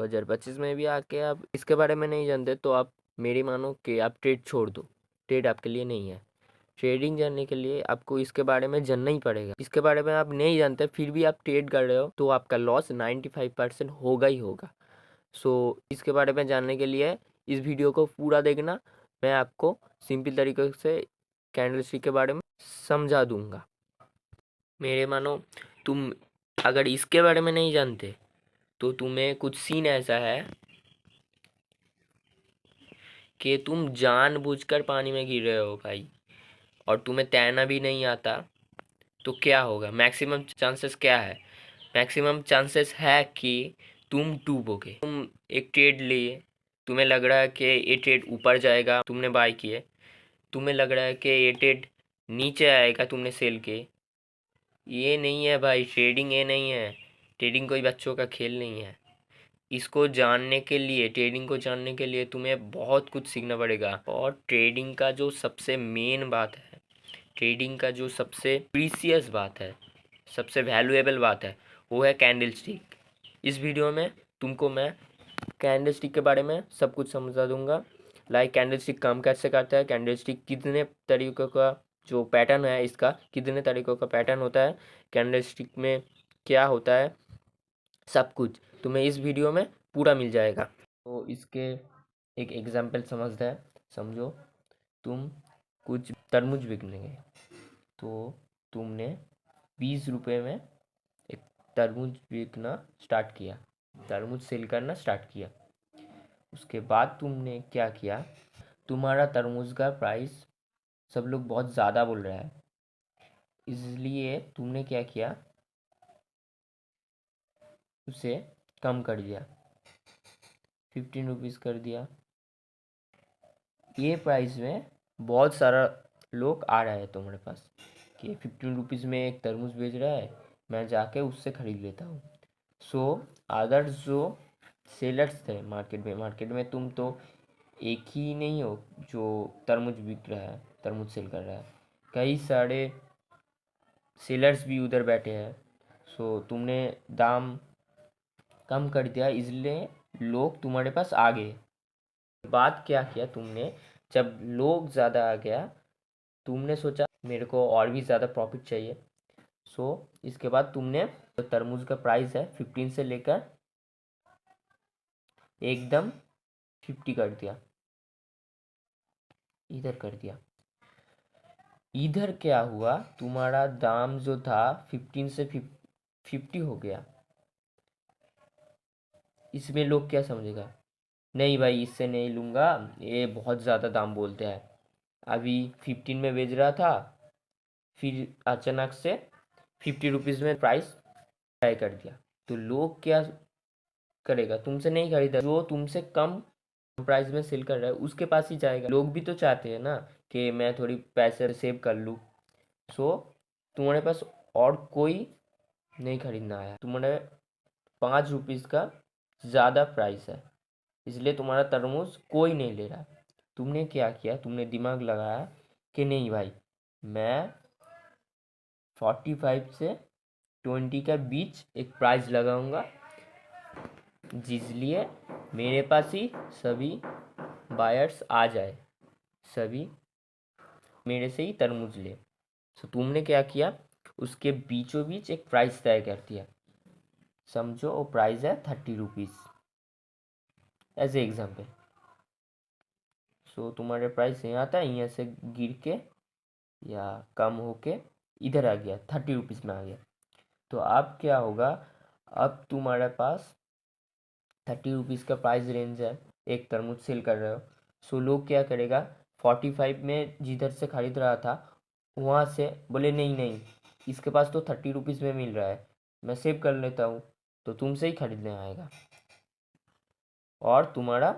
2025 में भी आके आप इसके बारे में नहीं जानते तो आप मेरी मानो कि आप ट्रेड छोड़ दो। ट्रेड आपके लिए नहीं है। ट्रेडिंग जानने के लिए आपको इसके बारे में जानना ही पड़ेगा। इसके बारे में आप नहीं जानते फिर भी आप ट्रेड कर रहे हो तो आपका लॉस 95% होगा ही होगा। सो इसके बारे में जानने के लिए इस वीडियो को पूरा देखना। मैं आपको सिंपल तरीके से कैंडलस्टिक के बारे में समझा दूंगा। मेरे मानो तुम अगर इसके बारे में नहीं जानते तो तुम्हें कुछ सीन ऐसा है कि तुम जानबूझकर पानी में गिर रहे हो भाई, और तुम्हें तैरना भी नहीं आता तो क्या होगा? मैक्सिमम चांसेस क्या है? मैक्सिमम चांसेस है कि तुम डूबोगे। तुम एक ट्रेड लिए, तुम्हें लग रहा है कि ये ट्रेड ऊपर जाएगा, तुमने बाय किए। तुम्हें लग रहा है कि ये ट्रेड नीचे आएगा, तुमने सेल किए। ये नहीं है भाई, ट्रेडिंग ये नहीं है। ट्रेडिंग कोई बच्चों का खेल नहीं है। इसको जानने के लिए, ट्रेडिंग को जानने के लिए तुम्हें बहुत कुछ सीखना पड़ेगा। और ट्रेडिंग का जो सबसे मेन बात है, ट्रेडिंग का जो सबसे प्रीसियस बात है, सबसे वैल्यूएबल बात है, वो है कैंडल स्टिक। इस वीडियो में तुमको मैं कैंडल स्टिक के बारे में सब कुछ समझा दूंगा। लाइक कैंडल स्टिक काम कैसे करता है, कैंडल स्टिक कितने तरीक़ों का जो पैटर्न है, इसका कितने तरीक़ों का पैटर्न होता है, कैंडल स्टिक में क्या होता है, सब कुछ तुम्हें इस वीडियो में पूरा मिल जाएगा। तो इसके एक एग्जांपल समझो। तुम कुछ तरबूज बिकने गए तो तुमने 20 रुपये में एक तरबूज बिकना स्टार्ट किया, तरबूज सेल करना स्टार्ट किया। उसके बाद तुमने क्या किया, तुम्हारा तरबूज का प्राइस सब लोग बहुत ज़्यादा बोल रहा है, इसलिए तुमने क्या किया, उसे कम कर दिया, 15 रुपीज़ कर दिया। ये प्राइस में बहुत सारा लोग आ रहा है तुम्हारे पास कि 15 रुपीज़ में एक तरबूज बेच रहा है, मैं जाके उससे ख़रीद लेता हूँ। सो अदर्स जो सेलर्स थे मार्केट में तुम तो एक ही नहीं हो जो तरबूज बिक रहा है, तरबूज सेल कर रहा है। कई सारे सेलर्स भी उधर बैठे हैं। सो तुमने दाम कम कर दिया, इसलिए लोग तुम्हारे पास आ गए। बात क्या किया तुमने, जब लोग ज़्यादा आ गया तुमने सोचा मेरे को और भी ज़्यादा प्रॉफिट चाहिए। सो इसके बाद तुमने जो तरबूज का प्राइस है 15 से लेकर एकदम 50 कर दिया, इधर कर दिया। इधर क्या हुआ, तुम्हारा दाम जो था 15 से 50 हो गया। इसमें लोग क्या समझेगा, नहीं भाई इससे नहीं लूँगा, ये बहुत ज़्यादा दाम बोलते हैं। अभी 15 में बेच रहा था, फिर अचानक से 50 रुपीज़ में प्राइस हाई कर दिया, तो लोग क्या करेगा, तुमसे नहीं खरीदा। जो तुमसे कम प्राइस में सेल कर रहा है उसके पास ही जाएगा। लोग भी तो चाहते हैं ना कि मैं थोड़ी पैसे सेव कर लूँ। सो तुम्हारे पास और कोई नहीं खरीदना आया, तुम्हारे 5 रुपीज़ का ज़्यादा प्राइस है, इसलिए तुम्हारा तरबूज कोई नहीं ले रहा। तुमने क्या किया, तुमने दिमाग लगाया कि नहीं भाई, मैं 45 से 20 का बीच एक प्राइस लगाऊंगा, जिसलिए मेरे पास ही सभी बायर्स आ जाए, सभी मेरे से ही तरबूज ले। तो तुमने क्या किया, उसके बीचों बीच एक प्राइस तय कर दिया। समझो वो प्राइस है 30 रुपीज़ एज ए एग्जाम्पल। सो तुम्हारे प्राइस यहाँ था, यहाँ से गिर के या कम होके इधर आ गया, 30 रुपीज़ में आ गया। तो अब क्या होगा, अब तुम्हारे पास 30 रुपीज़ का प्राइस रेंज है, एक तरबूज सेल कर रहे हो। सो लोग क्या करेगा, 45 में जिधर से खरीद रहा था वहाँ से बोले नहीं नहीं, इसके पास तो 30 रुपीज़ में मिल रहा है, मैं सेव कर लेता हूँ, तो तुमसे ही खरीदने आएगा। और तुम्हारा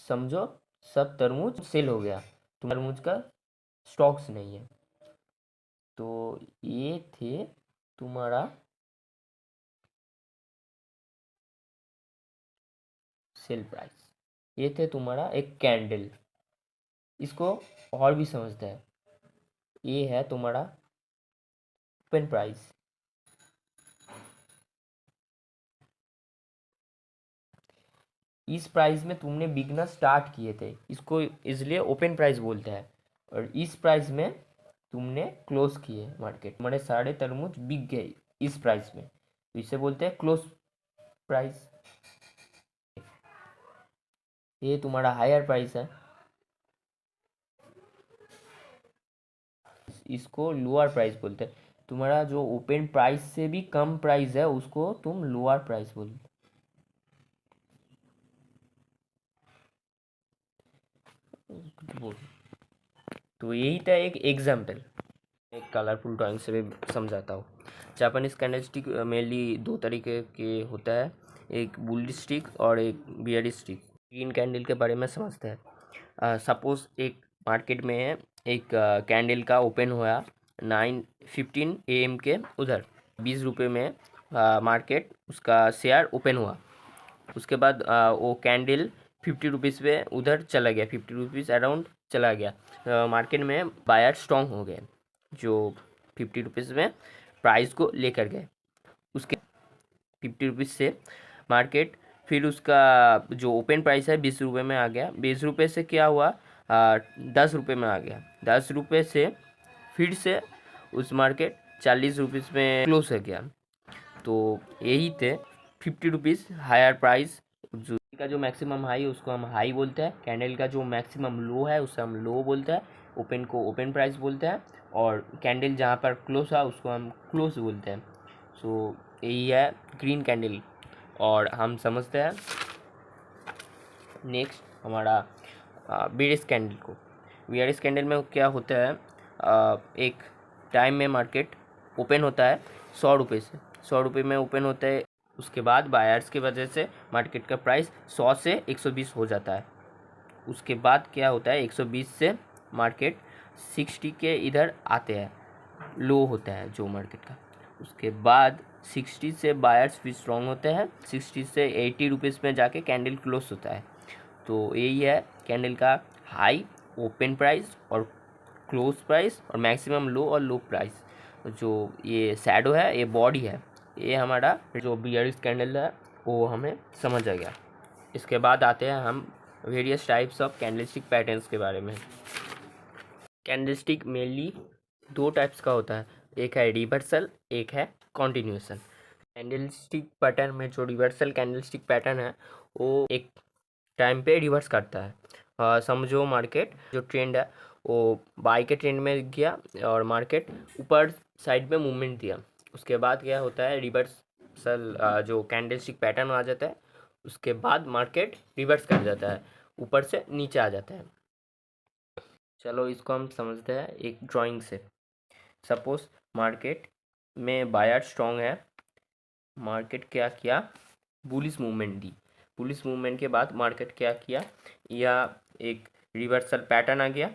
समझो सब तरबूज सेल हो गया, तरबूज का स्टॉक्स नहीं है। तो ये थे तुम्हारा सेल प्राइस, ये थे तुम्हारा एक कैंडल। इसको और भी समझते हैं, ये है तुम्हारा ओपन प्राइस। इस प्राइस में तुमने बिकना स्टार्ट किए थे, इसको इसलिए ओपन प्राइस बोलते हैं। और इस प्राइस में तुमने क्लोज किए मार्केट, तुम्हारे सारे तरबूज बिक गए इस प्राइस में, तो इसे बोलते हैं क्लोज प्राइस। ये तुम्हारा हायर प्राइस है, इसको लोअर प्राइस बोलते हैं। तुम्हारा जो ओपन प्राइस से भी कम प्राइस है उसको तुम लोअर प्राइस बोलते हो। तो यही था एक एग्जाम्पल, एक कलरफुल ड्राइंग से भी समझाता हूँ। जापानीज कैंडलस्टिक मेनली दो तरीके के होता है, एक बुल स्टिक और एक बियर स्टिक। ग्रीन कैंडल के बारे में समझते हैं। सपोज एक मार्केट में है, एक कैंडल का ओपन हुआ 9:15 AM के उधर, 20 रुपये में मार्केट उसका शेयर ओपन हुआ। उसके बाद वो कैंडल 50 रुपीज़ पे उधर चला गया, 50 रुपीज़ अराउंड चला गया। मार्केट में बायर स्ट्रॉन्ग हो गए, जो 50 रुपीज़ में प्राइस को लेकर गए। उसके 50 रुपीज़ से मार्केट फिर उसका जो ओपन प्राइस है 20 रुपये में आ गया। 20 रुपये से क्या हुआ, 10 रुपये में आ गया। 10 रुपये से फिर से उस मार्केट 40 रुपीज़ में क्लोज हो गया। तो यही थे 50 रुपीज़ हायर प्राइस। जो का जो मैक्सिमम हाई है उसको हम हाई बोलते हैं, कैंडल का जो मैक्सिमम लो है उसे हम लो बोलते हैं, ओपन को ओपन प्राइस बोलते हैं, और कैंडल जहाँ पर क्लोज है उसको हम क्लोज बोलते हैं। सो यही है ग्रीन कैंडल। और हम समझते हैं नेक्स्ट हमारा बेरिस कैंडल को। बेरिस कैंडल में क्या होता है, एक टाइम में मार्केट ओपन होता है 100 रुपये से, 100 रुपये में ओपन होता है। उसके बाद बायर्स की वजह से मार्केट का प्राइस 100 से 120 हो जाता है। उसके बाद क्या होता है, 120 से मार्केट 60 के इधर आते हैं, लो होता है जो मार्केट का। उसके बाद 60 से बायर्स भी स्ट्रॉन्ग होते हैं, 60 से 80 रुपीज़ में जाके कैंडल क्लोज होता है। तो यही है कैंडल का हाई, ओपन प्राइस और क्लोज प्राइस, और मैक्सिमम लो और लो प्राइस। जो ये शैडो है ये बॉडी है, ये हमारा जो बियरिश कैंडल है वो हमें समझ आ गया। इसके बाद आते हैं हम various types of candlestick patterns के बारे में। कैंडलस्टिक मेनली दो टाइप्स का होता है, एक है रिवर्सल, एक है कॉन्टिन्यूएशन। कैंडलस्टिक पैटर्न में जो रिवर्सल कैंडलस्टिक पैटर्न है वो एक टाइम पे रिवर्स करता है। समझो मार्केट जो ट्रेंड है वो बाई के ट्रेंड में गया और मार्केट ऊपर साइड में मूवमेंट दिया। उसके बाद क्या होता है, रिवर्सल जो कैंडलस्टिक पैटर्न आ जाता है, उसके बाद मार्केट रिवर्स कर जाता है, ऊपर से नीचे आ जाता है। चलो इसको हम समझते हैं एक ड्राइंग से। सपोज मार्केट में बायर स्ट्रॉन्ग है, मार्केट क्या किया, बुलिश मूवमेंट दी। बुलिश मूवमेंट के बाद मार्केट क्या किया, या एक रिवर्सल पैटर्न आ गया,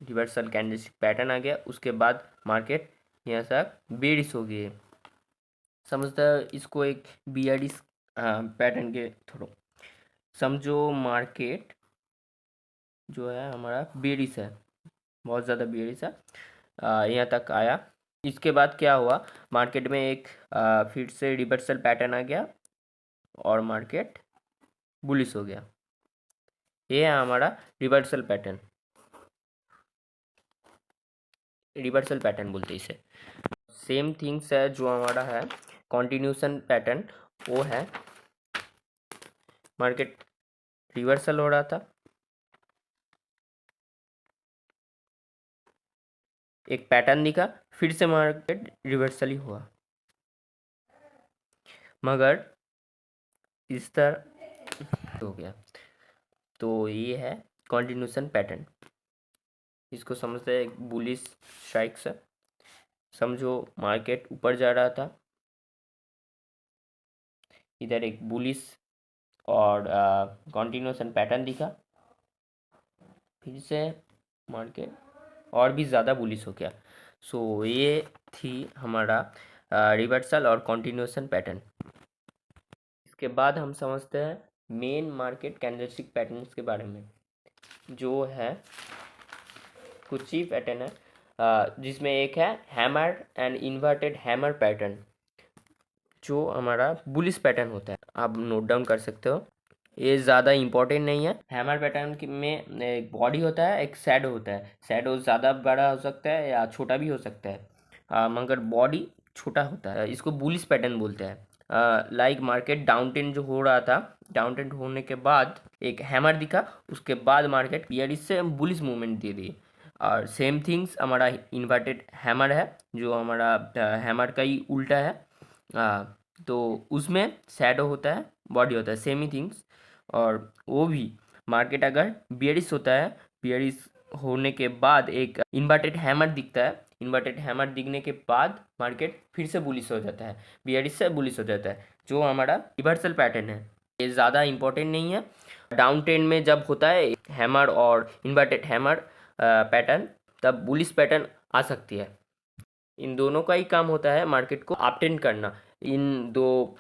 रिवर्सल कैंडलस्टिक पैटर्न आ गया। उसके बाद मार्केट यहाँ तक बेरिश हो गई। समझता है इसको एक बियरिश पैटर्न के थ्रू। समझो मार्केट जो है हमारा बेरिश है, बहुत ज़्यादा बेरिश है, यहाँ तक आया। इसके बाद क्या हुआ, मार्केट में एक फिर से रिवर्सल पैटर्न आ गया और मार्केट बुलिश हो गया। ये है हमारा रिवर्सल पैटर्न, रिवर्सल पैटर्न बोलते हैं इसे। सेम थिंग्स है जो हमारा है कॉन्टिन्यूशन पैटर्न, वो है मार्केट रिवर्सल हो रहा था, एक पैटर्न दिखा, फिर से मार्केट रिवर्सल ही हुआ, मगर इस तरह हो गया। तो ये है कॉन्टिन्यूशन पैटर्न, इसको समझते हैं बुलिश स्ट्राइक से। समझो मार्केट ऊपर जा रहा था, इधर एक बुलिश और कॉन्टिन्यूशन पैटर्न दिखा, फिर से मार्केट और भी ज़्यादा बुलिश हो गया। सो ये थी हमारा रिवर्सल और कॉन्टिन्यूशन पैटर्न। इसके बाद हम समझते हैं मेन मार्केट कैंडलस्टिक पैटर्न्स के बारे में, जो है कुछ ही पैटर्न है, जिसमें एक है hammer and inverted hammer pattern, जो हमारा बुलिश पैटर्न होता है। आप नोट डाउन कर सकते हो, ये ज़्यादा इम्पोर्टेंट नहीं है। हैमर पैटर्न में एक बॉडी होता है, एक शैडो होता है। शैडो ज़्यादा बड़ा हो सकता है या छोटा भी हो सकता है, मगर बॉडी छोटा होता है। इसको बुलिश पैटर्न बोलते हैं। लाइक मार्केट डाउन ट्रेंड जो हो रहा था, डाउन ट्रेंड होने के बाद एक हैमर दिखा, उसके बाद मार्केट बियरिश से बुलिश मूवमेंट दे दी। और सेम थिंग्स हमारा इन्वर्टेड हैमर है, जो हमारा हैमर का ही उल्टा है। तो उसमें शैडो होता है, बॉडी होता है, सेम ही थिंग्स। और वो भी मार्केट अगर बियरिश होता है, बियरिश होने के बाद एक इन्वर्टेड हैमर दिखता है, इन्वर्टेड हैमर दिखने के बाद मार्केट फिर से बुलिश हो जाता है, बियरिश से बुलिश हो जाता है, जो हमारा रिवर्सल पैटर्न है। ये ज़्यादा इम्पोर्टेंट नहीं है। डाउन ट्रेंड में जब होता है हैमर और इन्वर्टेड हैमर पैटर्न, तब बुलिश पैटर्न आ सकती है। इन दोनों का ही काम होता है मार्केट को अप ट्रेंड करना। इन दो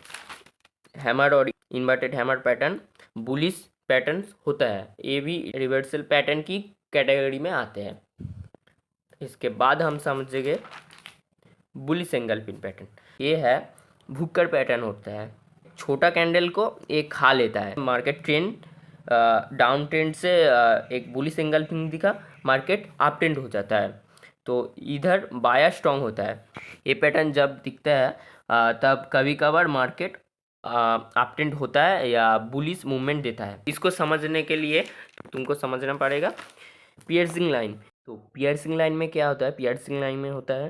हैमर और inverted hammer pattern bullish pattern होता है, ये भी रिवर्सल पैटर्न की कैटेगरी में आते हैं। इसके बाद हम समझेंगे बुलिश एंगल पिन पैटर्न। ये है भुक्कर पैटर्न होता है। छोटा कैंडल को एक खा लेता है। मार्केट ट्रेंड डाउन ट्रेंड से एक बुलिश एंगल पिन दिखा, मार्केट अप ट्रेंड हो जाता है, तो इधर बाया स्ट्रॉन्ग होता है। ये पैटर्न जब दिखता है तब कभी कभार मार्केट अप ट्रेंड होता है या बुलिश मूवमेंट देता है। इसको समझने के लिए तुमको समझना पड़ेगा पियर्सिंग लाइन। तो पियर्सिंग लाइन में क्या होता है? पियर्सिंग लाइन में होता है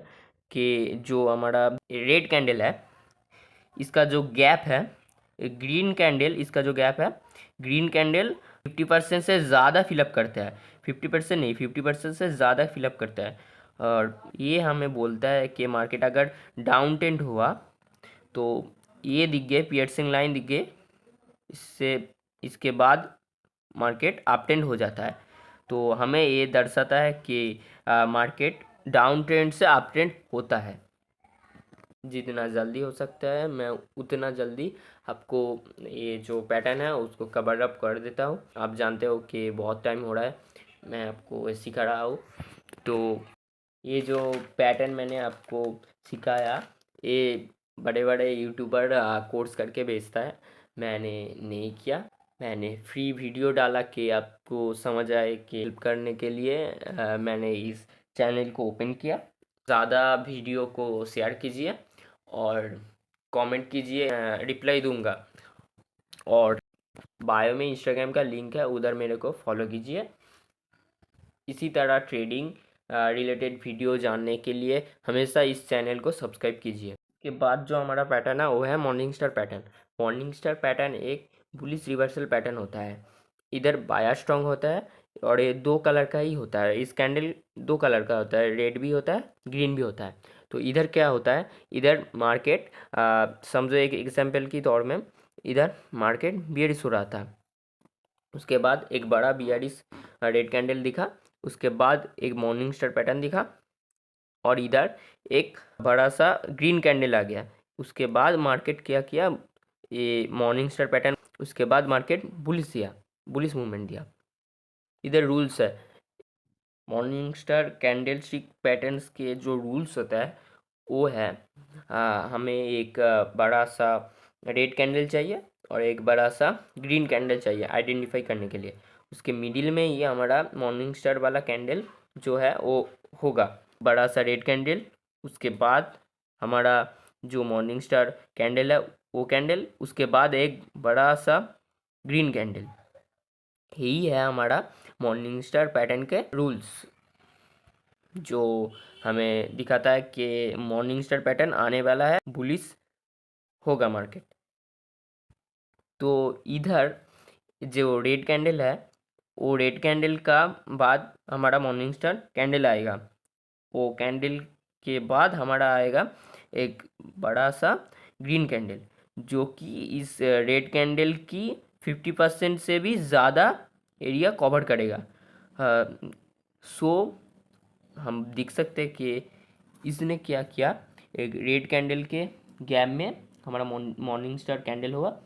कि जो हमारा रेड कैंडल है, इसका जो गैप है, ग्रीन कैंडल, इसका जो गैप है, ग्रीन कैंडल 50% से ज़्यादा फिलअप करता है। 50% नहीं, 50% से ज़्यादा फिलअप करता है। और ये हमें बोलता है कि मार्केट अगर डाउन ट्रेंड हुआ तो ये दिख गए, पियर्सिंग लाइन दिख गए, इससे इसके बाद मार्केट अप ट्रेंड हो जाता है। तो हमें ये दर्शाता है कि मार्केट डाउन ट्रेंड से अप ट्रेंड होता है। जितना जल्दी हो सकता है मैं उतना जल्दी आपको ये जो पैटर्न है उसको कवर अप कर देता हूँ। आप जानते हो कि बहुत टाइम हो रहा है मैं आपको ये सिखा रहा हूँ, तो ये जो पैटर्न मैंने आपको सिखाया, ये बड़े बड़े यूट्यूबर कोर्स करके बेचता है। मैंने नहीं किया, मैंने फ्री वीडियो डाला कि आपको समझ आए कि हेल्प करने के लिए मैंने इस चैनल को ओपन किया। ज़्यादा वीडियो को शेयर कीजिए और कमेंट कीजिए, रिप्लाई दूंगा। और बायो में इंस्टाग्राम का लिंक है, उधर मेरे को फॉलो कीजिए। इसी तरह ट्रेडिंग रिलेटेड वीडियो जानने के लिए हमेशा इस चैनल को सब्सक्राइब कीजिए। के बाद जो हमारा पैटर्न है वो है morning star pattern. Morning star pattern एक बुलिश रिवर्सल पैटर्न होता है। इधर बाया स्ट्रॉन्ग होता है और ये दो कलर का ही होता है। इस कैंडल दो कलर का होता है, रेड भी होता है, ग्रीन भी होता है। तो इधर क्या होता है, इधर मार्केट समझो एक एग्जाम्पल की तौर में, इधर मार्केट बियरिश हो रहा था, उसके बाद एक बड़ा बियरिश रेड कैंडल दिखा, उसके बाद एक मॉर्निंग स्टार पैटर्न दिखा और इधर एक बड़ा सा ग्रीन कैंडल आ गया। उसके बाद मार्केट क्या किया, ये मॉर्निंग स्टार पैटर्न, उसके बाद मार्केट बुलिश दिया, बुलिश मूवमेंट दिया। इधर रूल्स है, morning star candle stick patterns के जो रूल्स होता है वो है, हमें एक बड़ा सा रेड कैंडल चाहिए और एक बड़ा सा ग्रीन कैंडल चाहिए आइडेंटिफाई करने के लिए। उसके मिडिल में ये हमारा मॉर्निंग स्टार वाला कैंडल जो है वो होगा, बड़ा सा रेड कैंडल। उसके बाद हमारा जो मॉर्निंग स्टार कैंडल है वो कैंडल, उसके बाद एक बड़ा सा ग्रीन कैंडल। यही है हमारा मॉर्निंग स्टार पैटर्न के रूल्स, जो हमें दिखाता है कि मॉर्निंग स्टार पैटर्न आने वाला है, बुलिश होगा मार्केट। तो इधर जो रेड कैंडल है, वो रेड कैंडल का बाद हमारा मॉर्निंग स्टार कैंडल आएगा। वो कैंडल के बाद हमारा आएगा एक बड़ा सा ग्रीन कैंडल, जो कि इस रेड कैंडल की 50% से भी ज़्यादा एरिया कवर करेगा। सो हम देख सकते हैं कि इसने क्या किया, एक रेड कैंडल के गैप में हमारा मॉर्निंग स्टार कैंडल हुआ,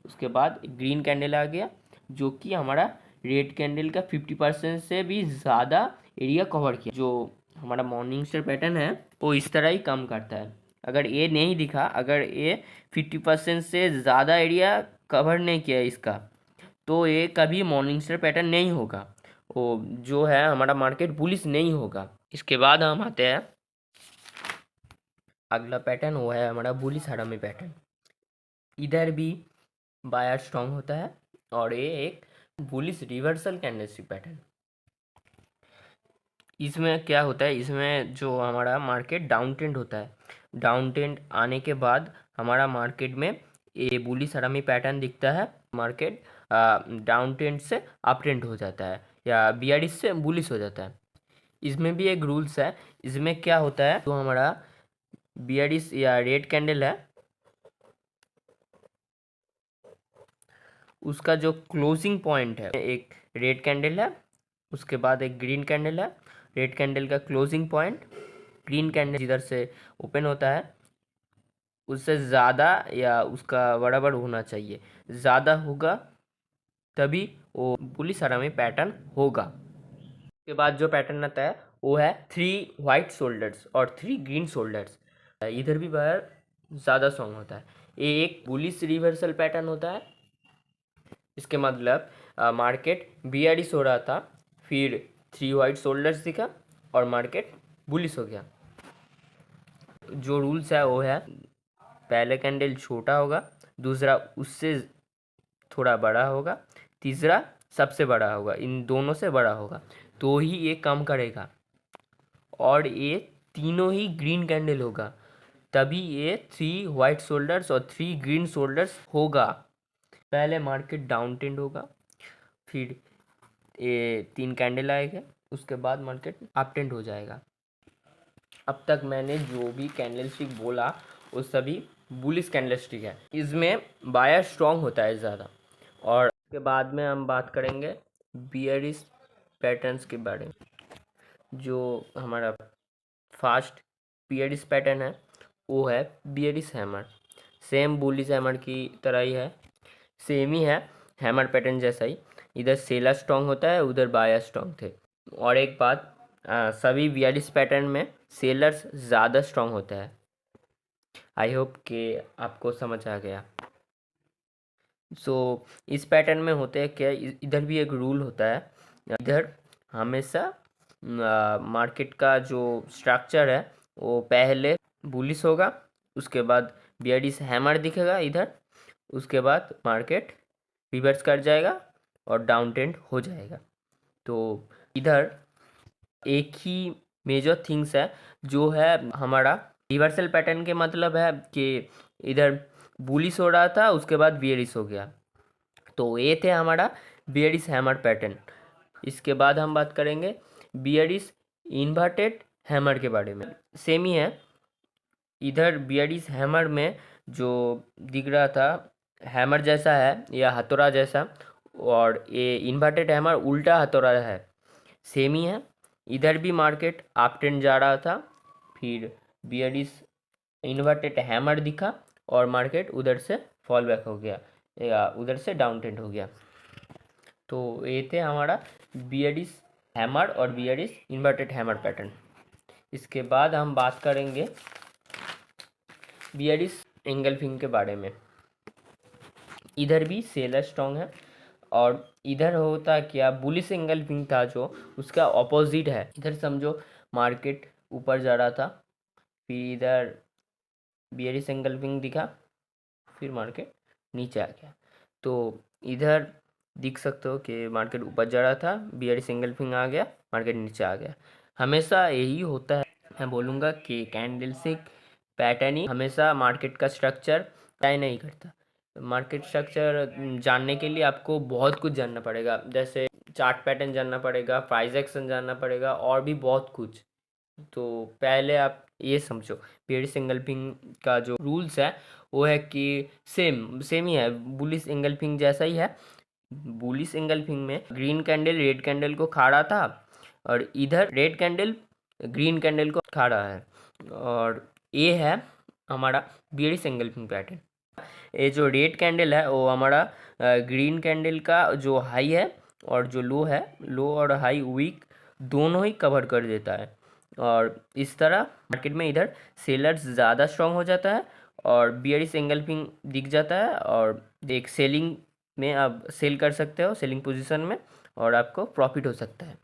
उसके बाद ग्रीन कैंडल आ गया, जो कि हमारा रेड कैंडल का 50% से भी ज़्यादा एरिया कवर किया। जो हमारा मॉर्निंग स्टार पैटर्न है वो इस तरह ही काम करता है। अगर ये नहीं दिखा, अगर ये 50% से ज़्यादा एरिया कवर नहीं किया इसका, तो ये कभी मॉर्निंग स्टार पैटर्न नहीं होगा, वो जो है हमारा मार्केट बुलिश नहीं होगा। इसके बाद हम आते हैं अगला पैटर्न, वो है हमारा बुलिश हरामी पैटर्न। इधर भी बायर स्ट्रांग होता है और ये एक बुलिश रिवर्सल कैंडलस्टिक पैटर्न। इसमें क्या होता है, इसमें जो हमारा मार्केट डाउन ट्रेंड होता है, डाउन ट्रेंड आने के बाद हमारा मार्केट में ये बुलिश हरामी पैटर्न दिखता है। मार्केट डाउन ट्रेंड से अप ट्रेंड हो जाता है या बियरिश से बुलिश हो जाता है। इसमें भी एक रूल्स है। इसमें क्या होता है, तो हमारा बियरिश या रेड कैंडल है, उसका जो क्लोजिंग पॉइंट है, एक रेड कैंडल है, उसके बाद एक ग्रीन कैंडल है। रेड कैंडल का क्लोजिंग पॉइंट ग्रीन कैंडल जिधर से ओपन होता है उससे ज़्यादा या उसका बराबर होना चाहिए। ज़्यादा होगा तभी वो बुलिश हरामी पैटर्न होगा। उसके बाद जो पैटर्न आता है वो है 3 वाइट शोल्डर्स और 3 ग्रीन शोल्डर्स। इधर भी बाहर ज़्यादा स्ट्रॉन्ग होता है। ये एक बुलिश रिवर्सल पैटर्न होता है। इसके मतलब मार्केट बियरिश हो रहा था, फिर 3 वाइट शोल्डर्स दिखा और मार्केट बुलिश हो गया। जो रूल्स है वो है, पहले कैंडल छोटा होगा, दूसरा उससे थोड़ा बड़ा होगा, तीसरा सबसे बड़ा होगा, इन दोनों से बड़ा होगा तो ही ये कम करेगा, और ये तीनों ही ग्रीन कैंडल होगा तभी ये 3 वाइट शोल्डर्स और 3 ग्रीन शोल्डर्स होगा। पहले मार्केट डाउन ट्रेंड होगा, फिर ये 3 कैंडल आएगा, उसके बाद मार्केट अप ट्रेंड हो जाएगा। अब तक मैंने जो भी कैंडलस्टिक बोला वो सभी बुलिश कैंडलस्टिक है। इसमें बायर स्ट्रॉन्ग होता है ज़्यादा। और उसके बाद में हम बात करेंगे बियरिश पैटर्न्स के बारे में। जो हमारा फास्ट बियरिश पैटर्न है वो है bearish hammer. Same bullish hammer की तरह ही है, सेम ही है, हैमर पैटर्न जैसा ही। इधर सेलर स्ट्रॉन्ग होता है, उधर बायर स्ट्रॉन्ग थे। और एक बात, सभी बियरिश पैटर्न में सेलर्स ज़्यादा स्ट्रॉन्ग होता है। आई होप कि आपको समझ आ गया। सो इस पैटर्न में होते हैं क्या, इधर भी एक रूल होता है। इधर हमेशा मार्केट का जो स्ट्रक्चर है वो पहले बुलिश होगा, उसके बाद बियरिश हैमर दिखेगा इधर, उसके बाद मार्केट रिवर्स कर जाएगा और डाउन ट्रेंड हो जाएगा। तो इधर एक ही मेजर थिंग्स है जो है हमारा रिवर्सल पैटर्न के मतलब है कि इधर बुलिश हो रहा था, उसके बाद बियरिश हो गया, तो ये थे हमारा बियरिश हैमर पैटर्न। इसके बाद हम बात करेंगे बियरिश इन्वर्टेड हैमर के बारे में। सेम ही है, इधर बियरिश हैमर में जो दिख रहा था हैमर जैसा है या हथौड़ा जैसा, और ये इन्वर्टेड हैमर उल्टा हथौड़ा है, सेम ही है। इधर भी मार्केट अप ट्रेंड जा रहा था, फिर बियरिश इन्वर्टेड हैमर दिखा और मार्केट उधर से फॉल बैक हो गया या उधर से डाउन ट्रेंड हो गया। तो ये थे हमारा बियरिश हैमर और बियरिश इन्वर्टेड हैमर पैटर्न। इसके बाद हम बात करेंगे बियरिश एंगल्फिंग के बारे में। इधर भी सेलर स्ट्रॉन्ग है और इधर होता क्या, बुलिश एंगल्फिंग था जो उसका ऑपोजिट है। इधर समझो मार्केट ऊपर जा रहा था, फिर इधर बियरिश एंगल्फिंग दिखा, फिर मार्केट नीचे आ गया। तो इधर दिख सकते हो कि मार्केट ऊपर जा रहा था, बियरिश एंगल्फिंग आ गया, मार्केट नीचे आ गया। हमेशा यही होता है। मैं बोलूँगा कि कैंडलस्टिक पैटर्न ही हमेशा मार्केट का स्ट्रक्चर तय नहीं करता। मार्केट स्ट्रक्चर जानने के लिए आपको बहुत कुछ जानना पड़ेगा, जैसे चार्ट पैटर्न जानना पड़ेगा, प्राइस एक्शन जानना पड़ेगा और भी बहुत कुछ। तो पहले आप ये समझो, बियरिश एंगल्फिंग का जो रूल्स है वो है कि सेम ही है, बुलिश एंगल्फिंग जैसा ही है। बुलिश एंगल्फिंग में ग्रीन कैंडल रेड कैंडल को खा रहा था और इधर रेड कैंडल ग्रीन कैंडल को खा रहा है, और ये है हमारा बियरिश एंगल्फिंग पैटर्न। ये जो रेड कैंडल है वो हमारा ग्रीन कैंडल का जो हाई है और जो लो है, लो और हाई वीक दोनों ही कवर कर देता है, और इस तरह मार्केट में इधर सेलर्स ज़्यादा स्ट्रॉन्ग हो जाता है और बियरिश एंगल्फिंग दिख जाता है और एक सेलिंग में आप सेल कर सकते हो, सेलिंग पोजीशन में, और आपको प्रॉफिट हो सकता है।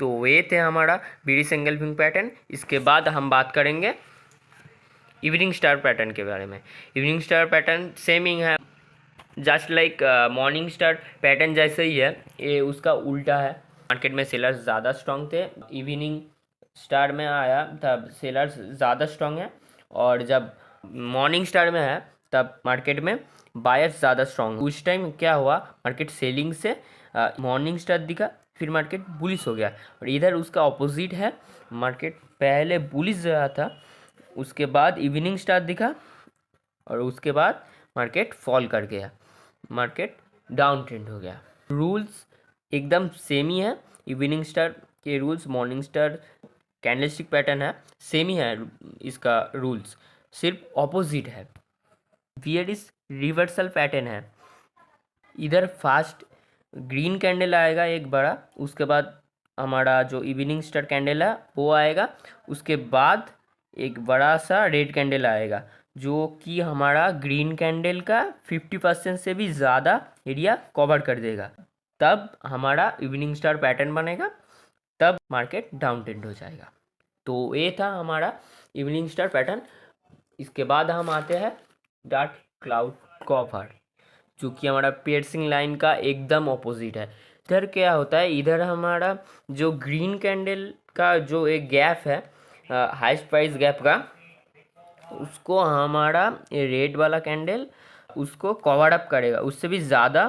तो ये थे हमारा बीडीएस एंगल्फिंग पैटर्न। इसके बाद हम बात करेंगे इवनिंग स्टार पैटर्न के बारे में। इवनिंग स्टार पैटर्न सेम ही है, just like morning star pattern जैसे ही है, ये उसका उल्टा है। मार्केट में सेलर्स ज़्यादा स्ट्रॉन्ग थे, इवनिंग स्टार में आया तब सेलर्स ज़्यादा स्ट्रॉन्ग है, और जब मॉर्निंग स्टार में है तब मार्केट में बायर्स ज़्यादा स्ट्रॉन्ग। उस टाइम क्या हुआ, मार्केट सेलिंग से मॉर्निंग स्टार दिखा, फिर मार्केट बुलिश हो गया। और इधर उसका ऑपोजिट है, मार्केट पहले बुलिश रहा था, उसके बाद इवनिंग स्टार दिखा, और उसके बाद मार्केट फॉल कर गया, मार्केट डाउन ट्रेंड हो गया। रूल्स एकदम सेम ही है, इवनिंग स्टार के rules, morning star candlestick pattern है, सेम ही है इसका रूल्स, सिर्फ ऑपोजिट है। बियरिश रिवर्सल पैटर्न है, इधर फास्ट ग्रीन कैंडल आएगा एक बड़ा, उसके बाद हमारा जो इवनिंग स्टार कैंडल है वो आएगा, उसके बाद एक बड़ा सा रेड कैंडल आएगा, जो कि हमारा ग्रीन कैंडल का 50% से भी ज़्यादा एरिया कवर कर देगा। तब हमारा इवनिंग स्टार पैटर्न बनेगा, तब मार्केट डाउन ट्रेंड हो जाएगा। तो ये था हमारा इवनिंग स्टार पैटर्न। इसके बाद हम आते हैं डार्क क्लाउड कवर, जो कि हमारा पियर्सिंग लाइन का एकदम ऑपोजिट है। इधर क्या होता है, इधर हमारा जो ग्रीन कैंडल का जो एक गैप है, हाईएस्ट प्राइस गैप का, उसको हमारा ये रेड वाला कैंडल उसको कवर अप करेगा, उससे भी ज़्यादा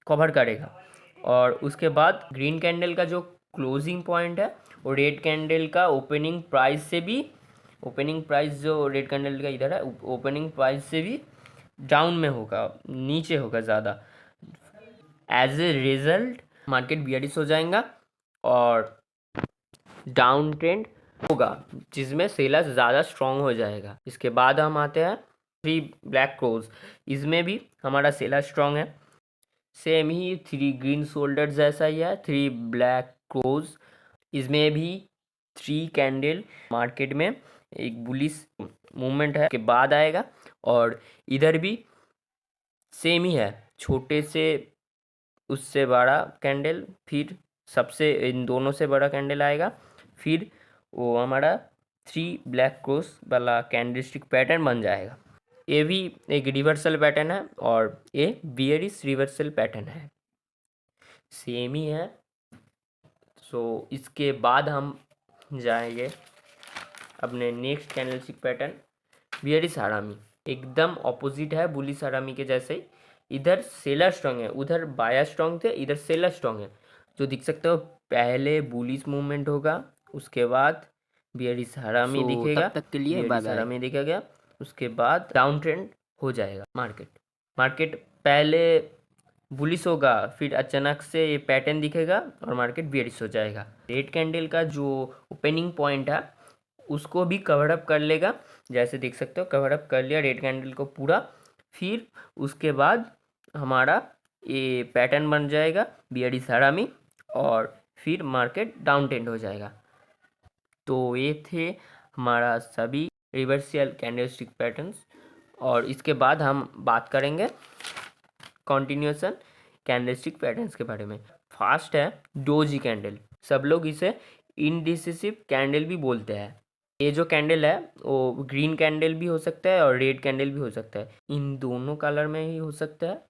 कवर करेगा। और उसके बाद ग्रीन कैंडल का जो क्लोजिंग पॉइंट है वो रेड कैंडल का ओपनिंग प्राइस से भी, ओपनिंग प्राइस जो रेड कैंडल का इधर है, ओपनिंग प्राइस से भी डाउन में होगा, नीचे होगा ज़्यादा। As a result market bearish हो जाएगा और डाउन ट्रेंड होगा, जिसमें सेलर्स ज़्यादा स्ट्रॉन्ग हो जाएगा। इसके बाद हम आते हैं 3 ब्लैक क्रोज, इसमें भी हमारा सेलर स्ट्रॉन्ग है, सेम ही 3 ग्रीन शोल्डर जैसा ही है, 3 ब्लैक क्रोज, इसमें भी 3 कैंडल मार्केट में एक बुलिश मूवमेंट है के बाद आएगा। और इधर भी सेम ही है, छोटे से उससे बड़ा कैंडल, फिर सबसे इन दोनों से बड़ा कैंडल आएगा, फिर वो हमारा 3 ब्लैक क्रॉस वाला कैंडलस्टिक पैटर्न बन जाएगा। ये भी एक रिवर्सल पैटर्न है, और ये बियरिश रिवर्सल पैटर्न है, सेम ही है। सो इसके बाद हम जाएंगे अपने नेक्स्ट कैंडलस्टिक पैटर्न, बियरिश हरामी, एकदम ऑपोजिट है बुलिश हरामी के जैसे ही। इधर सेलर स्ट्रॉन्ग है, उधर बायर स्ट्रॉन्ग थे, इधर सेलर स्ट्रॉन्ग है। जो दिख सकते हो, पहले बुलिश मूवमेंट होगा, उसके बाद बियरिश हरामी दिखेगा, तब तक के लिए बियरिश हरामी दिखेगा, उसके बाद डाउन ट्रेंड हो जाएगा मार्केट पहले बुलिश होगा, फिर अचानक से ये पैटर्न दिखेगा और मार्केट बियरिश हो जाएगा। रेड कैंडल का जो ओपनिंग पॉइंट है उसको भी कवर अप कर लेगा, जैसे देख सकते हो कवर अप कर लिया रेड कैंडल को पूरा। फिर उसके बाद हमारा ये पैटर्न बन जाएगा बियरिश हरामी, और फिर मार्केट डाउन ट्रेंड हो जाएगा। तो ये थे हमारा सभी रिवर्सल कैंडलस्टिक पैटर्न्स। और इसके बाद हम बात करेंगे कॉन्टिन्यूएशन कैंडलस्टिक पैटर्न्स के बारे में। फास्ट है डोजी कैंडल, सब लोग इसे इनडिसिसिव कैंडल भी बोलते हैं। ये जो कैंडल है वो ग्रीन कैंडल भी हो सकता है और रेड कैंडल भी हो सकता है, इन दोनों कलर में ही हो सकता है।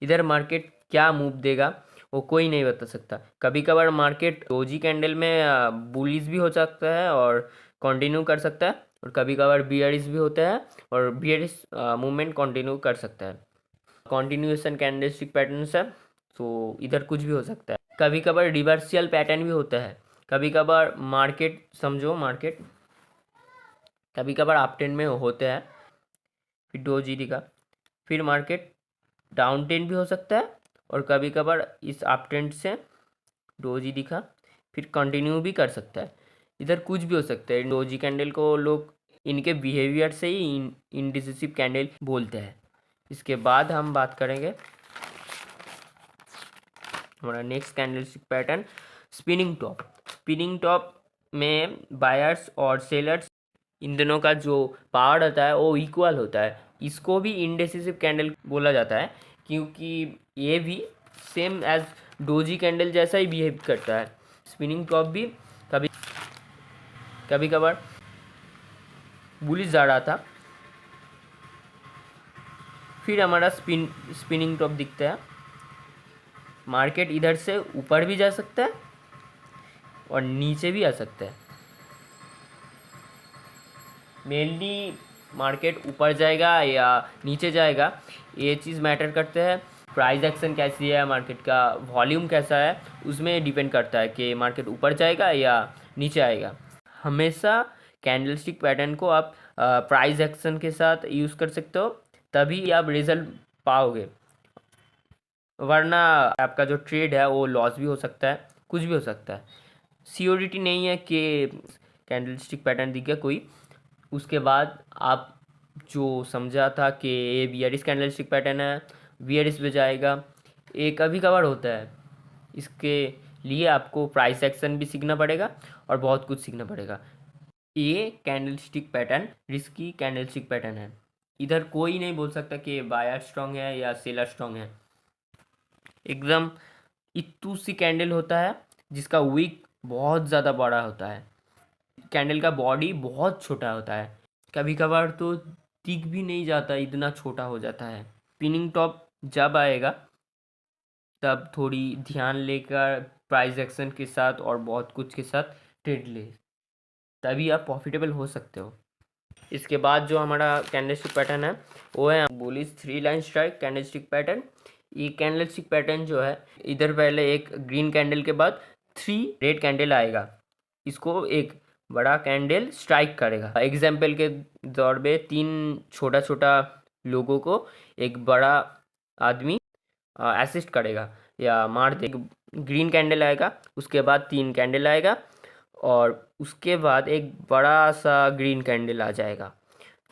इधर मार्केट क्या मूव देगा वो कोई नहीं बता सकता। कभी कभार मार्केट डोजी कैंडल में बुलिश भी हो सकता है और कंटिन्यू कर सकता है, और कभी कभार बियरिश भी होता है और बियरिश मूवमेंट कंटिन्यू कर सकता है। कॉन्टिन्यूएशन कैंडलस्टिक पैटर्न्स है, तो इधर कुछ भी हो सकता है। कभी कभार रिवर्सल पैटर्न भी होता है, कभी कभार मार्केट समझो, मार्केट कभी कभार अप ट्रेंड में होते हैं, फिर डोजी दिखा, फिर मार्केट डाउन ट्रेंड भी हो सकता है, और कभी कभार इस अप ट्रेंड से डोजी दिखा फिर कंटिन्यू भी कर सकता है। इधर कुछ भी हो सकता है। डोजी कैंडल को लोग इनके बिहेवियर से ही इनडिसिसिव कैंडल बोलते हैं। इसके बाद हम बात करेंगे हमारा next candlestick pattern spinning top. Spinning top में बायर्स और सेलर्स इन दोनों का जो पावर होता है वो इक्वल होता है। इसको भी इंडिसिसिव कैंडल बोला जाता है, क्योंकि ये भी सेम एज डोजी कैंडल जैसा ही बिहेव करता है। स्पिनिंग टॉप भी कभी कभी कभार बुलिश जा रहा था, फिर हमारा स्पिनिंग टॉप दिखता है। मार्केट इधर से ऊपर भी जा सकता है और नीचे भी आ सकता है। मेनली मार्केट ऊपर जाएगा या नीचे जाएगा, ये चीज़ मैटर करते हैं। प्राइस एक्शन कैसी है, मार्केट का वॉल्यूम कैसा है, उसमें डिपेंड करता है कि मार्केट ऊपर जाएगा या नीचे आएगा। हमेशा कैंडलस्टिक पैटर्न को आप प्राइस एक्शन के साथ यूज़ कर सकते हो, तभी आप रिजल्ट पाओगे, वरना आपका जो ट्रेड है वो लॉस भी हो सकता है, कुछ भी हो सकता है। सियोरिटी नहीं है कि कैंडलस्टिक पैटर्न दिख गया कोई, उसके बाद आप जो समझा था कि ये बियरिश कैंडलस्टिक पैटर्न है, बियरिश पे जाएगा, ये कभी कभार होता है। इसके लिए आपको प्राइस एक्शन भी सीखना पड़ेगा और बहुत कुछ सीखना पड़ेगा। ये candlestick pattern risky candlestick pattern है। इधर कोई नहीं बोल सकता कि बायर स्ट्रांग है या सेलर स्ट्रांग है। एकदम इतू सी कैंडल होता है जिसका विक बहुत ज़्यादा बड़ा होता है, कैंडल का बॉडी बहुत छोटा होता है, कभी कभार तो दिख भी नहीं जाता, इतना छोटा हो जाता है। पिनिंग टॉप जब आएगा तब थोड़ी ध्यान लेकर प्राइस एक्शन के साथ और बहुत कुछ के साथ ट्रेड ले, तभी आप प्रॉफिटेबल हो सकते हो। इसके बाद जो हमारा कैंडलस्टिक पैटर्न है वो है bullish 3 line strike candlestick pattern. ये कैंडलस्टिक पैटर्न जो है, इधर पहले एक ग्रीन कैंडल के बाद 3 रेड कैंडल आएगा, इसको एक बड़ा कैंडल स्ट्राइक करेगा। एग्जाम्पल के तौर पे 3 छोटा छोटा लोगों को एक बड़ा आदमी असिस्ट करेगा या मार दे। ग्रीन कैंडल आएगा, उसके बाद 3 कैंडल आएगा और उसके बाद एक बड़ा सा ग्रीन कैंडल आ जाएगा,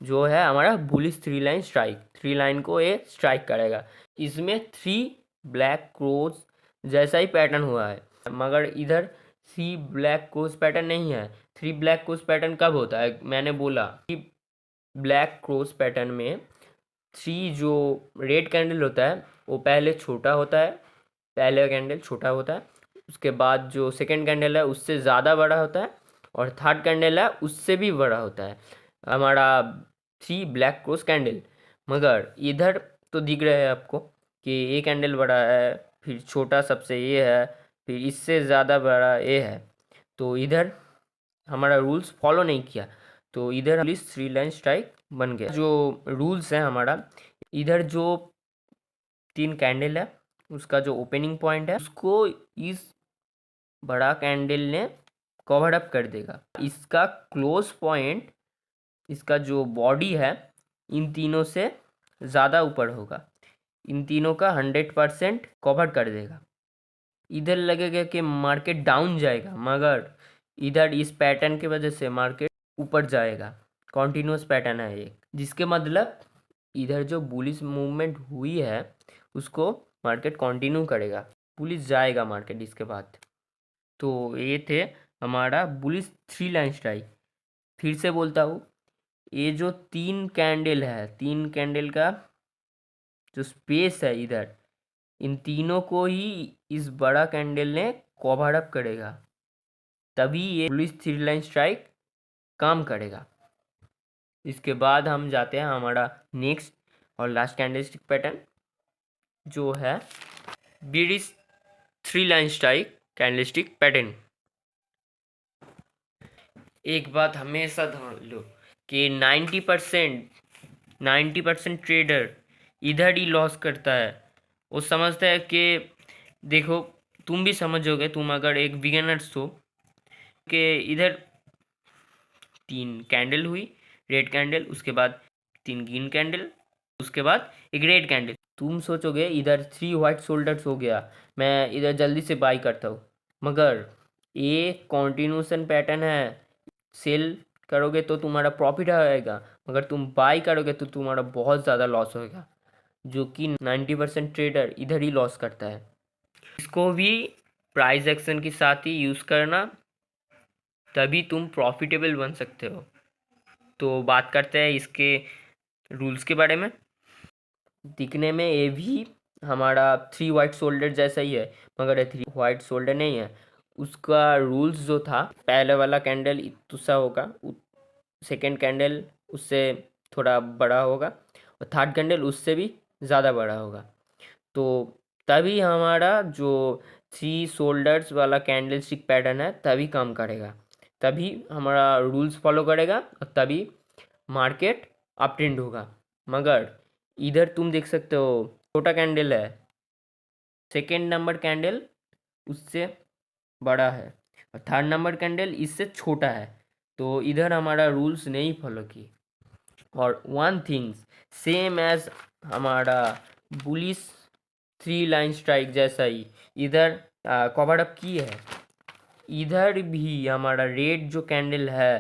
जो है हमारा बुलिश 3 लाइन स्ट्राइक। 3 लाइन को ये स्ट्राइक करेगा। इसमें 3 ब्लैक क्रोस जैसा ही पैटर्न हुआ है, मगर इधर 3 ब्लैक क्रोस पैटर्न नहीं है। 3 ब्लैक क्रोस पैटर्न कब होता है, मैंने बोला कि ब्लैक क्रोस पैटर्न में 3 जो रेड कैंडल होता है वो पहले छोटा होता है, पहले कैंडल छोटा होता है, उसके बाद जो सेकंड कैंडल है उससे ज़्यादा बड़ा होता है और थर्ड कैंडल है उससे भी बड़ा होता है हमारा 3 ब्लैक क्रॉस कैंडल। मगर इधर तो दिख रहा है आपको कि ये कैंडल बड़ा है, फिर छोटा सबसे ये है, फिर इससे ज़्यादा बड़ा ये है, तो इधर हमारा रूल्स फॉलो नहीं किया, तो इधर पुलिस 3 लाइन स्ट्राइक बन गया। जो रूल्स है हमारा, इधर जो 3 कैंडल है उसका जो ओपनिंग पॉइंट है उसको इस बड़ा कैंडल ने कवर अप कर देगा। इसका क्लोज पॉइंट, इसका जो बॉडी है इन तीनों से ज़्यादा ऊपर होगा, इन तीनों का 100% कवर कर देगा। इधर लगेगा कि मार्केट डाउन जाएगा, मगर इधर इस पैटर्न की वजह से मार्केट ऊपर जाएगा। कॉन्टिन्यूस पैटर्न है एक, जिसके मतलब इधर जो बुलिश मूवमेंट हुई है उसको मार्केट कंटिन्यू करेगा, बुलिश जाएगा मार्केट इसके बाद। तो ये थे हमारा बुलिश 3 लाइन स्ट्राइक। फिर से बोलता हूँ, ये जो 3 कैंडल है, 3 कैंडल का जो स्पेस है इधर, इन तीनों को ही इस बड़ा कैंडल ने कवर अप करेगा, तभी ये बुलिश 3 लाइन स्ट्राइक काम करेगा। इसके बाद हम जाते हैं हमारा नेक्स्ट और लास्ट कैंडलस्टिक पैटर्न, जो है bearish 3 line strike candlestick pattern. एक बात हमेशा ध्यान लो कि 90% ट्रेडर इधर ही लॉस करता है। वो समझता है कि देखो, तुम भी समझोगे, तुम अगर एक बिगिनर्स हो, कि इधर 3 कैंडल हुई रेड कैंडल, उसके बाद 3 ग्रीन कैंडल, उसके बाद एक रेड कैंडल, तुम सोचोगे इधर 3 वाइट शोल्डर्स हो गया, मैं इधर जल्दी से बाई करता हूँ। मगर ये कॉन्टिन्यूशन पैटर्न है, सेल करोगे तो तुम्हारा प्रॉफिट आएगा, मगर तुम बाई करोगे तो तुम्हारा बहुत ज़्यादा लॉस होगा, जो कि 90% ट्रेडर इधर ही लॉस करता है। इसको भी प्राइस एक्शन के साथ ही यूज़ करना, तभी तुम प्रॉफिटेबल बन सकते हो। तो बात करते हैं इसके रूल्स के बारे में। दिखने में ये भी हमारा 3 वाइट शोल्डर जैसा ही है, मगर ये 3 वाइट शोल्डर नहीं है। उसका रूल्स जो था, पहले वाला कैंडल इतना होगा, सेकेंड कैंडल उससे थोड़ा बड़ा होगा, और थर्ड कैंडल उससे भी ज़्यादा बड़ा होगा। तो तभी हमारा जो 3 शोल्डर्स वाला कैंडल स्टिक पैटर्न है तभी काम करेगा, तभी हमारा रूल्स फॉलो करेगा, और तभी मार्केट अप ट्रेंड होगा। मगर इधर तुम देख सकते हो, छोटा कैंडल है, सेकेंड नंबर कैंडल उससे बड़ा है, और थर्ड नंबर कैंडल इससे छोटा है। तो इधर हमारा रूल्स नहीं फॉलो की। और वन थिंग्स सेम एज हमारा बुलिस 3 लाइन स्ट्राइक जैसा ही इधर कवर अप की है। इधर भी हमारा रेड जो कैंडल है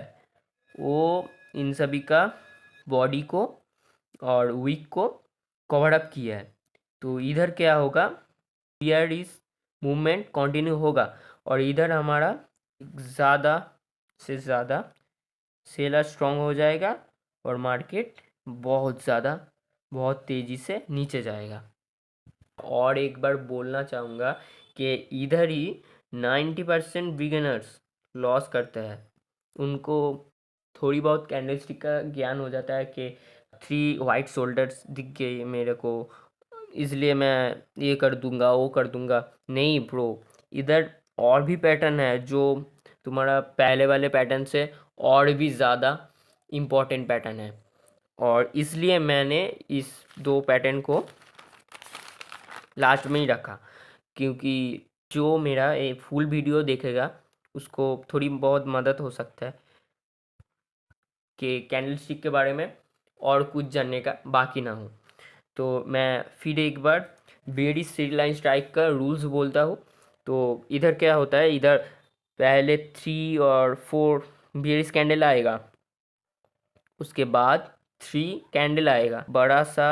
वो इन सभी का बॉडी को और विक को कवर अप किया है। तो इधर क्या होगा, हियर इज मूवमेंट कंटिन्यू होगा, और इधर हमारा ज़्यादा से ज़्यादा सेलर स्ट्रांग हो जाएगा, और मार्केट बहुत ज़्यादा बहुत तेज़ी से नीचे जाएगा। और एक बार बोलना चाहूँगा कि इधर ही 90% बिगिनर्स लॉस करते हैं। उनको थोड़ी बहुत कैंडलस्टिक का ज्ञान हो जाता है कि 3 वाइट शोल्डर्स दिख गए मेरे को, इसलिए मैं ये कर दूंगा वो कर दूंगा। नहीं ब्रो, इधर और भी पैटर्न है जो तुम्हारा पहले वाले पैटर्न से और भी ज़्यादा इम्पोर्टेंट पैटर्न है, और इसलिए मैंने इस 2 पैटर्न को लास्ट में ही रखा, क्योंकि जो मेरा ये फुल वीडियो देखेगा उसको थोड़ी बहुत मदद हो सकता है कि कैंडलस्टिक के बारे में और कुछ जानने का बाकी ना हो। तो मैं फिर एक बार बेरिश थ्री लाइन स्ट्राइक का रूल्स बोलता हूँ। तो इधर क्या होता है, इधर पहले 3 और 4 बेरिश कैंडल आएगा, उसके बाद 3 कैंडल आएगा, बड़ा सा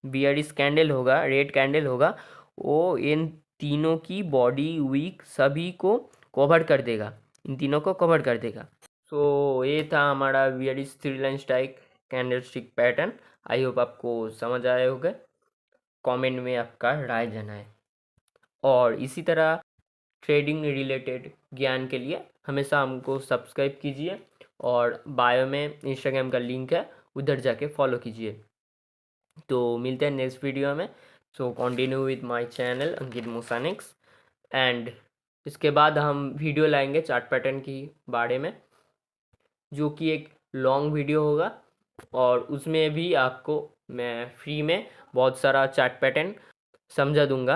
बियरिश कैंडल होगा, रेड कैंडल होगा, वो इन तीनों की बॉडी वीक सभी को कवर कर देगा, इन तीनों को कवर कर देगा। सो ये था हमारा bearish three line strike candle stick pattern. I hope आपको समझ आए होगा। कमेंट में आपका राय जनाएं, और इसी तरह ट्रेडिंग रिलेटेड ज्ञान के लिए हमेशा हमको सब्सक्राइब कीजिए, और बायो में इंस्टाग्राम का लिंक है, उधर जाके फॉलो कीजिए। तो मिलते हैं नेक्स्ट वीडियो में। So continue with my channel Ankit मोसानिक्स, एंड इसके बाद हम वीडियो लाएंगे चार्ट पैटर्न की बारे में, जो कि एक लॉन्ग वीडियो होगा, और उसमें भी आपको मैं फ्री में बहुत सारा चार्ट पैटर्न समझा दूंगा।